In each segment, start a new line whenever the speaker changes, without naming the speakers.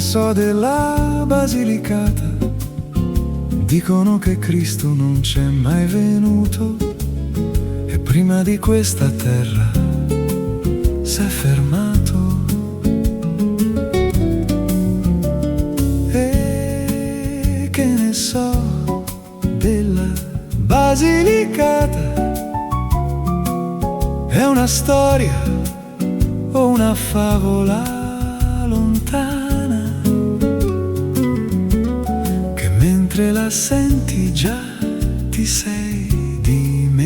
so della Basilicata? Dicono che Cristo non c'è mai venuto e prima di questa terra s'è fermato. E che ne so della Basilicata? È una storia o una favola lontana che mentre la senti già ti sei dimenticata.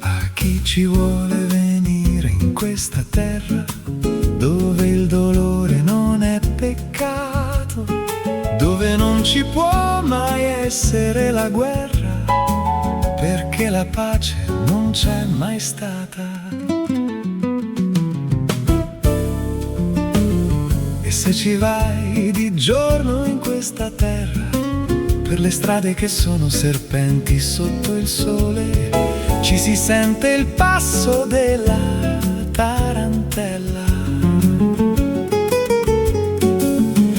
A chi ci vuole venire in questa terra dove il dolore non è peccato, dove non ci può mai essere la guerra, perché la pace non c'è mai stata. E se ci vai di giorno in questa terra, per le strade che sono serpenti sotto il sole, ci si sente il passo della tarantella.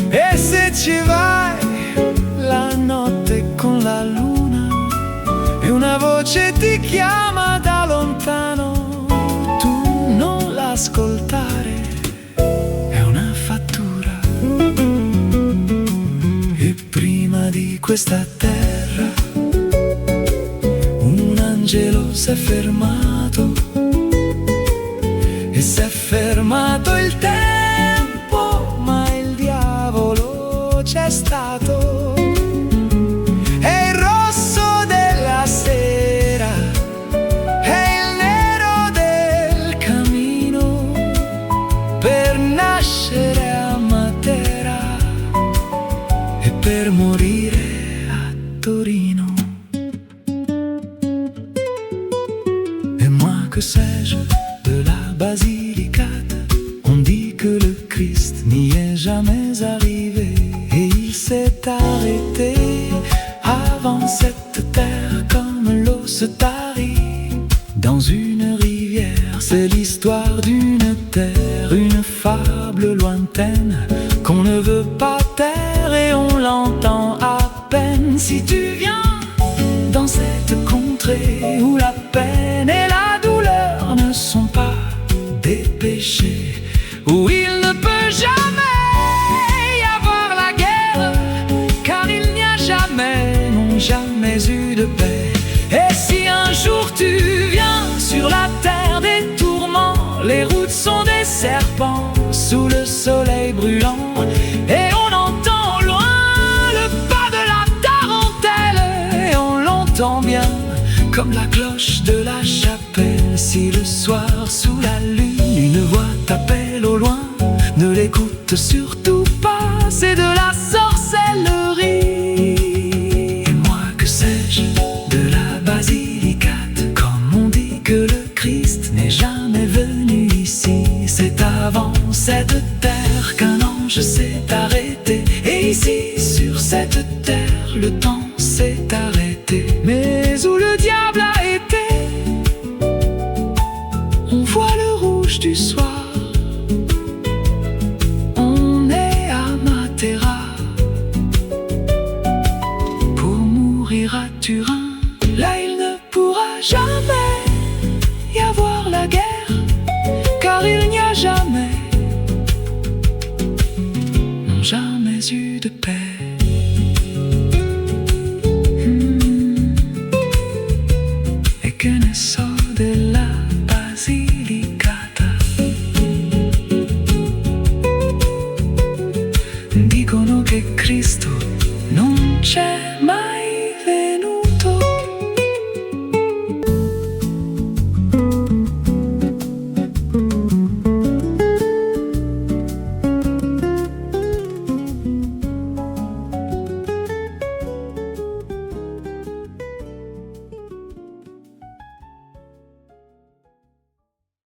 E se ci vai la notte con la luna e una voce ti chiama da lontano, tu non l'ascoltare, è una fattura. E prima di questa terra un angelo s'è fermato, e s'è fermato il tempo, ma il diavolo c'è stato. A Matera e per morire a Torino. Et moi que sais-je de la Basilicate? On dit que le Christ n'y est jamais arrivé, et il s'est arrêté avant cette terre comme l'eau se tarit dans une rivière. C'est l'histoire d'une terre, une fable lointaine qu'on ne veut pas taire et on l'entend à peine. Si tu viens dans cette contrée où la peine et la douleur ne sont pas des péchés, où il ne peut jamais y avoir la guerre, car il n'y a jamais, non jamais eu de paix. Et si un jour tu viens sur la terre des tourments, les routes sont des serpents sous le soleil brûlant, et on entend au loin le pas de la tarentelle, et on l'entend bien comme la cloche de la chapelle. Si le soir sous la lune une voix t'appelle au loin, ne l'écoute surtout pas, c'est de la sorcellerie. Et moi que sais-je de la Basilicate? Comme on dit que le Christ n'est jamais venu ici, c'est avant cette terre qu'un ange s'est arrêté. Et ici, sur cette terre, le temps s'est arrêté. Mais où le diable a été, on voit le rouge du soir. On est à Matera pour mourir à Turin. Là, il ne pourra jamais y avoir la guerre, car il n'y a jamais, non jamais eu de